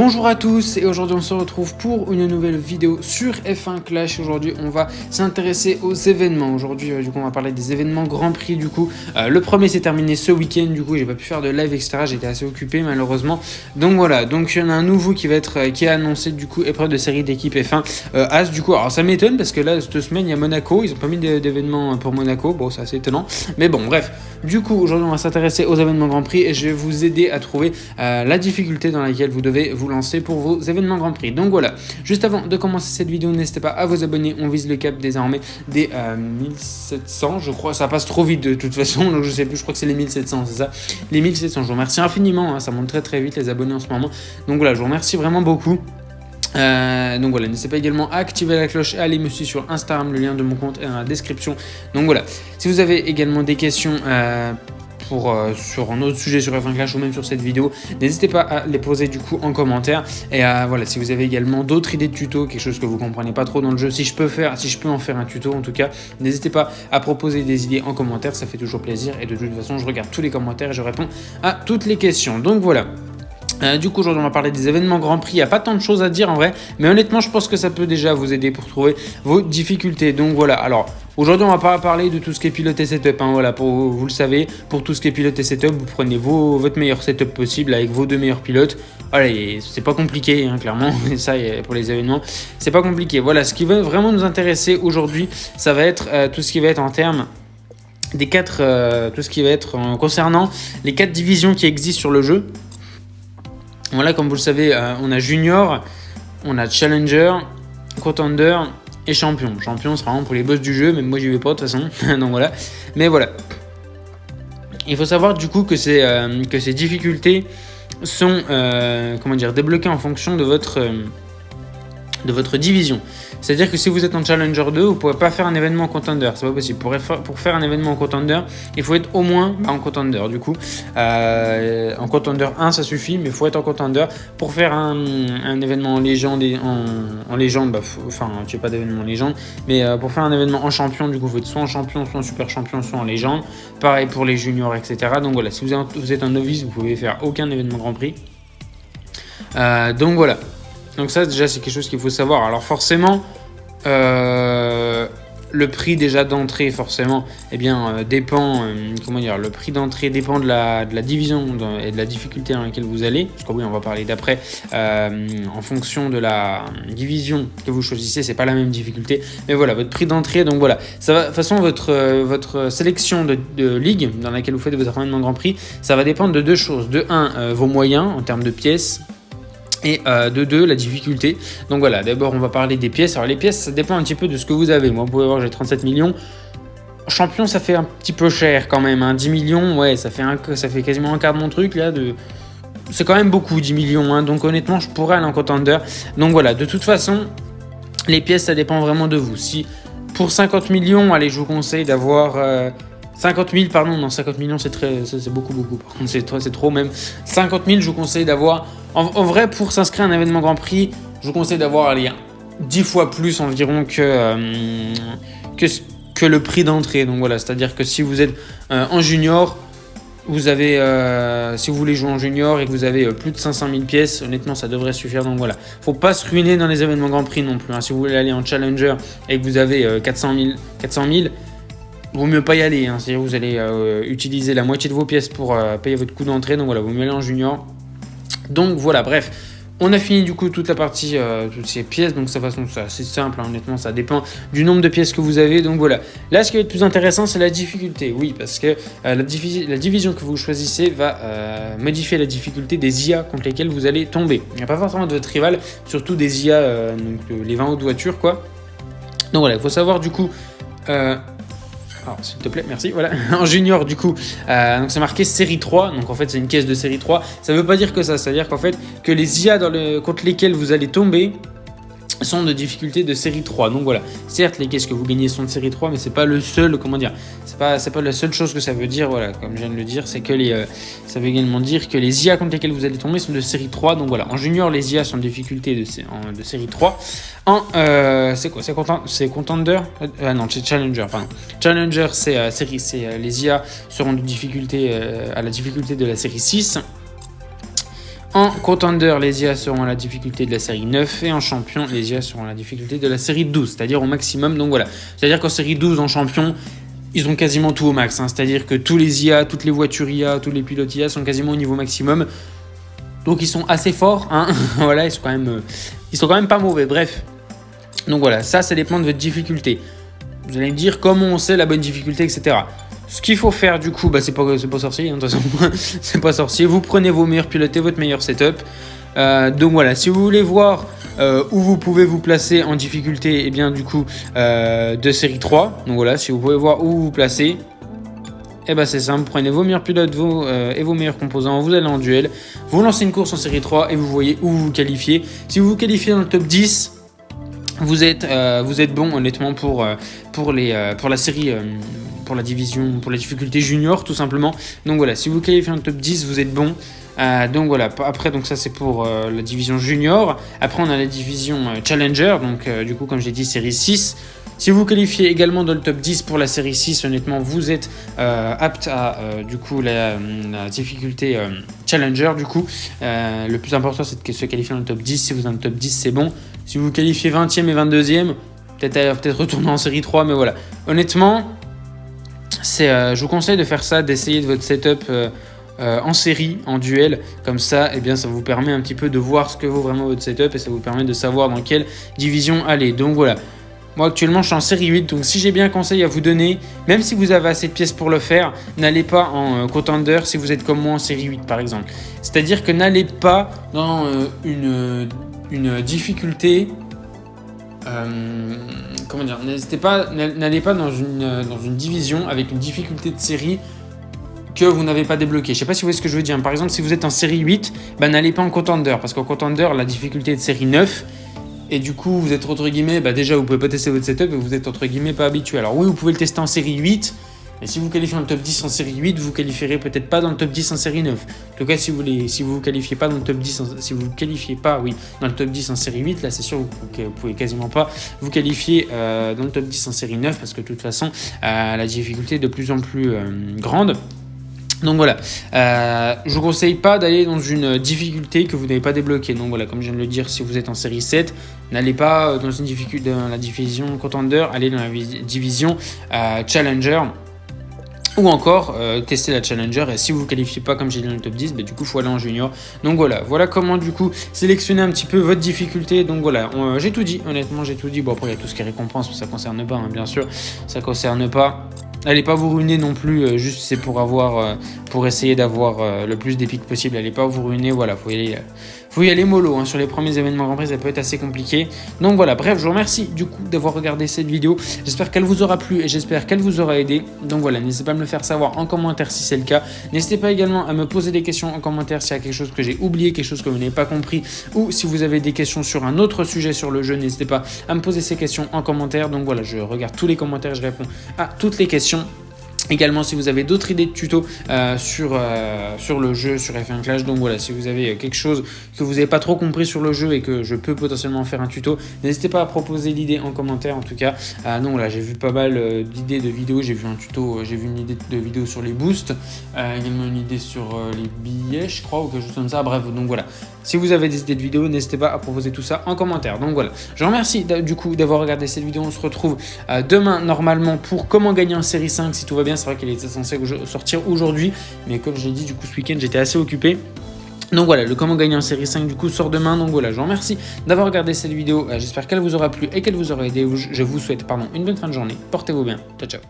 Bonjour à tous et aujourd'hui on se retrouve pour une nouvelle vidéo sur F1 Clash. Aujourd'hui on va s'intéresser aux événements. Aujourd'hui du coup on va parler des événements Grand Prix du coup. Le premier s'est terminé ce week-end, du coup j'ai pas pu faire de live etc. J'étais assez occupé malheureusement. Donc voilà, donc il y en a un nouveau qui est annoncé du coup, épreuve de série d'équipe F1 As du coup. Alors ça m'étonne parce que là cette semaine il y a Monaco, ils ont pas mis d'événements pour Monaco, bon c'est assez étonnant. Mais bon bref, du coup aujourd'hui on va s'intéresser aux événements Grand Prix et je vais vous aider à trouver la difficulté dans laquelle vous devez vous lancer pour vos événements Grand Prix. Donc voilà, juste avant de commencer cette vidéo, n'hésitez pas à vous abonner, on vise le cap désormais des 1700, je crois, ça passe trop vite de toute façon, donc je sais plus, je crois que c'est les 1700, c'est ça, les 1700, je vous remercie infiniment, hein, ça monte très très vite les abonnés en ce moment, donc voilà, je vous remercie vraiment beaucoup. Donc voilà, n'hésitez pas également à activer la cloche et à aller me suivre sur Instagram, le lien de mon compte est dans la description. Donc voilà, si vous avez également des questions sur un autre sujet sur F1 Clash ou même sur cette vidéo, n'hésitez pas à les poser du coup en commentaire. Et voilà, si vous avez également d'autres idées de tuto, quelque chose que vous comprenez pas trop dans le jeu, si je peux en faire un tuto en tout cas, n'hésitez pas à proposer des idées en commentaire, ça fait toujours plaisir et de toute façon je regarde tous les commentaires et je réponds à toutes les questions. Donc voilà. Du coup aujourd'hui on va parler des événements Grand Prix, il n'y a pas tant de choses à dire en vrai, mais honnêtement je pense que ça peut déjà vous aider pour trouver vos difficultés. Donc voilà, alors aujourd'hui on va pas parler de tout ce qui est pilote et setup, hein, voilà, vous le savez, pour tout ce qui est pilote et setup, vous prenez votre meilleur setup possible avec vos deux meilleurs pilotes. Allez, c'est pas compliqué, hein, clairement, ça pour les événements, c'est pas compliqué. Voilà, ce qui va vraiment nous intéresser aujourd'hui, ça va être tout ce qui va être en termes des tout ce qui va être concernant les 4 divisions qui existent sur le jeu. Voilà, comme vous le savez, on a Junior, on a Challenger, Contender et Champion. Champion sera vraiment pour les boss du jeu, même moi j'y vais pas de toute façon. Donc voilà. Mais voilà. Il faut savoir du coup que ces difficultés sont débloquées en fonction de votre division. C'est-à-dire que si vous êtes en Challenger 2, vous ne pourrez pas faire un événement en Contender, c'est pas possible. Pour faire un événement en Contender, il faut être au moins en Contender du coup. En Contender 1 ça suffit, mais il faut être en Contender. Pour faire un événement en légende, tu n'as pas d'événement en légende, mais pour faire un événement en champion, du coup il faut être soit en champion, soit en super champion, soit en légende. Pareil pour les juniors, etc. Donc voilà, si vous êtes un novice, vous ne pouvez faire aucun événement Grand Prix. Donc voilà. Donc ça déjà c'est quelque chose qu'il faut savoir. Alors forcément le prix déjà d'entrée forcément dépend le prix d'entrée dépend de la division et de la difficulté dans laquelle vous allez, parce que oui on va parler d'après, en fonction de la division que vous choisissez c'est pas la même difficulté, mais voilà votre prix d'entrée. Donc voilà, ça va, de toute façon votre sélection de ligue dans laquelle vous faites votre événement Grand Prix, ça va dépendre de deux choses. De 1, vos moyens en termes de pièces, et de 2, la difficulté. Donc voilà, d'abord on va parler des pièces. Alors les pièces ça dépend un petit peu de ce que vous avez. Moi vous pouvez voir j'ai 37 millions. Champion ça fait un petit peu cher quand même, hein. 10 millions, ouais ça fait quasiment un quart de mon truc là. C'est quand même beaucoup 10 millions, hein. Donc honnêtement je pourrais aller en Contender. Donc voilà, de toute façon les pièces ça dépend vraiment de vous. Si pour 50 millions, allez je vous conseille d'avoir 50 000, pardon, non 50 millions c'est beaucoup, par contre c'est trop même. 50 000 je vous conseille d'avoir, en vrai pour s'inscrire à un événement Grand Prix, je vous conseille d'avoir 10 fois plus environ que le prix d'entrée. Donc voilà, c'est-à-dire que si vous êtes en junior, vous avez, si vous voulez jouer en junior et que vous avez plus de 500 000 pièces, honnêtement ça devrait suffire. Donc voilà, faut pas se ruiner dans les événements Grand Prix non plus, hein. Si vous voulez aller en Challenger et que vous avez 400 000, vaut mieux pas y aller, hein. C'est-à-dire que vous allez utiliser la moitié de vos pièces pour payer votre coût d'entrée. Donc voilà, vaut mieux aller en junior. Donc voilà, bref, on a fini du coup toute la partie, toutes ces pièces. Donc de toute façon c'est assez simple, hein. Honnêtement ça dépend du nombre de pièces que vous avez. Donc voilà, là ce qui va être plus intéressant c'est la difficulté. Oui, parce que la division que vous choisissez va modifier la difficulté des IA contre lesquelles vous allez tomber. Il n'y a pas forcément de votre rival, surtout des IA, donc les 20 autres voitures quoi. Donc voilà, il faut savoir du coup... alors, s'il te plaît, merci. Voilà, en junior, du coup, donc c'est marqué série 3. Donc en fait, c'est une caisse de série 3. Ça veut pas dire que ça. Ça veut dire qu'en fait, que les IA contre lesquels vous allez tomber sont de difficulté de série 3. Donc voilà, certes les caisses que vous gagnez sont de série 3, mais c'est pas le seul, c'est pas la seule chose que ça veut dire. Voilà, comme je viens de le dire, c'est que ça veut également dire que les IA contre lesquels vous allez tomber sont de série 3. Donc voilà, en junior les IA sont de difficulté de série 3. C'est Contender, non c'est Challenger, pardon. Challenger les IA seront de difficulté à la difficulté de la série 6. En contender, les IA seront à la difficulté de la série 9 et en champion, les IA seront à la difficulté de la série 12, c'est-à-dire au maximum. Donc voilà, c'est-à-dire qu'en série 12, en champion, ils ont quasiment tout au max. C'est-à-dire que tous les IA, toutes les voitures IA, tous les pilotes IA sont quasiment au niveau maximum. Donc ils sont assez forts. Voilà, ils sont quand même pas mauvais. Bref, donc voilà, ça dépend de votre difficulté. Vous allez me dire comment on sait la bonne difficulté, etc. Ce qu'il faut faire du coup, c'est pas sorcier, de toute façon, c'est pas sorcier. Vous prenez vos meilleurs pilotes et votre meilleur setup. Donc voilà, si vous voulez voir où vous pouvez vous placer en difficulté, et bien du coup de série 3. Donc voilà, si vous pouvez voir où vous vous placez, c'est simple, vous prenez vos meilleurs pilotes et vos meilleurs composants, vous allez en duel, vous lancez une course en série 3 et vous voyez où vous vous qualifiez. Si vous vous qualifiez dans le top 10, vous êtes bon honnêtement pour la série, pour la division, pour la difficulté junior tout simplement. Donc voilà, si vous qualifiez dans le top 10, vous êtes bon. Donc voilà, après donc ça c'est pour la division junior. Après on a la division challenger, donc du coup comme j'ai dit série 6. Si vous qualifiez également dans le top 10 pour la série 6, honnêtement vous êtes apte à du coup la difficulté challenger du coup. Le plus important c'est de se qualifier dans le top 10. Si vous êtes dans le top 10 c'est bon. Si vous qualifiez 20e et 22e, peut-être retourner en série 3, mais voilà. Honnêtement, je vous conseille de faire ça, d'essayer de votre setup en série, en duel. Comme ça, ça vous permet un petit peu de voir ce que vaut vraiment votre setup et ça vous permet de savoir dans quelle division aller. Donc voilà. Moi actuellement je suis en série 8, donc si j'ai bien un conseil à vous donner, même si vous avez assez de pièces pour le faire, n'allez pas en contender si vous êtes comme moi en série 8 par exemple. C'est-à-dire que n'allez pas dans une difficulté, n'allez pas dans une division avec une difficulté de série que vous n'avez pas débloqué. Je sais pas si vous voyez ce que je veux dire. Par exemple, si vous êtes en série 8, n'allez pas en contender, parce qu'en contender, la difficulté est de série 9, et du coup, vous êtes entre guillemets, déjà, vous pouvez pas tester votre setup, et vous êtes entre guillemets pas habitué. Alors oui, vous pouvez le tester en série 8, et si vous qualifiez dans le top 10 en série 8, vous qualifierez peut-être pas dans le top 10 en série 9. En tout cas, si vous qualifiez pas dans le top 10, si vous qualifiez pas, dans le top 10 en série 8, là c'est sûr que vous pouvez quasiment pas vous qualifier dans le top 10 en série 9, parce que de toute façon, la difficulté est de plus en plus grande. Donc voilà, je vous conseille pas d'aller dans une difficulté que vous n'avez pas débloquée. Donc voilà, comme je viens de le dire, si vous êtes en série 7, n'allez pas dans une difficulté dans la division contender, allez dans la division challenger. Ou encore tester la challenger, et si vous ne vous qualifiez pas comme j'ai dit dans le top 10, du coup il faut aller en junior. Donc voilà comment du coup sélectionner un petit peu votre difficulté. Donc voilà, j'ai tout dit, honnêtement j'ai tout dit. Bon après il y a tout ce qui est récompense, mais ça ne concerne pas, bien sûr, ça ne concerne pas. Allez pas vous ruiner non plus, juste c'est pour essayer d'avoir le plus d'épiques possible. Allez pas vous ruiner, voilà, faut y aller mollo. Sur les premiers événements Grand Prix, ça peut être assez compliqué. Donc voilà, bref, je vous remercie du coup d'avoir regardé cette vidéo. J'espère qu'elle vous aura plu et j'espère qu'elle vous aura aidé. Donc voilà, n'hésitez pas à me le faire savoir en commentaire si c'est le cas. N'hésitez pas également à me poser des questions en commentaire s'il y a quelque chose que j'ai oublié, quelque chose que vous n'avez pas compris, ou si vous avez des questions sur un autre sujet sur le jeu, n'hésitez pas à me poser ces questions en commentaire. Donc voilà, je regarde tous les commentaires, je réponds à toutes les questions. Également, si vous avez d'autres idées de tutos sur le jeu, sur F1 Clash, donc voilà, si vous avez quelque chose que vous n'avez pas trop compris sur le jeu et que je peux potentiellement faire un tuto, n'hésitez pas à proposer l'idée en commentaire en tout cas. Donc voilà, j'ai vu pas mal d'idées de vidéos, j'ai vu un tuto, j'ai vu une idée de vidéo sur les boosts, également une idée sur les billets, je crois, ou quelque chose comme ça. Bref, donc voilà, si vous avez des idées de vidéos, n'hésitez pas à proposer tout ça en commentaire. Donc voilà, je vous remercie du coup d'avoir regardé cette vidéo. On se retrouve demain normalement pour comment gagner en série 5 si tout va bien. C'est vrai qu'elle était censée sortir aujourd'hui, mais comme je l'ai dit, du coup ce week-end j'étais assez occupé. Donc voilà, le comment gagner en série 5 du coup sort demain. Donc voilà, je vous remercie d'avoir regardé cette vidéo. J'espère qu'elle vous aura plu et qu'elle vous aura aidé. Je vous souhaite une bonne fin de journée. Portez-vous bien. Ciao ciao.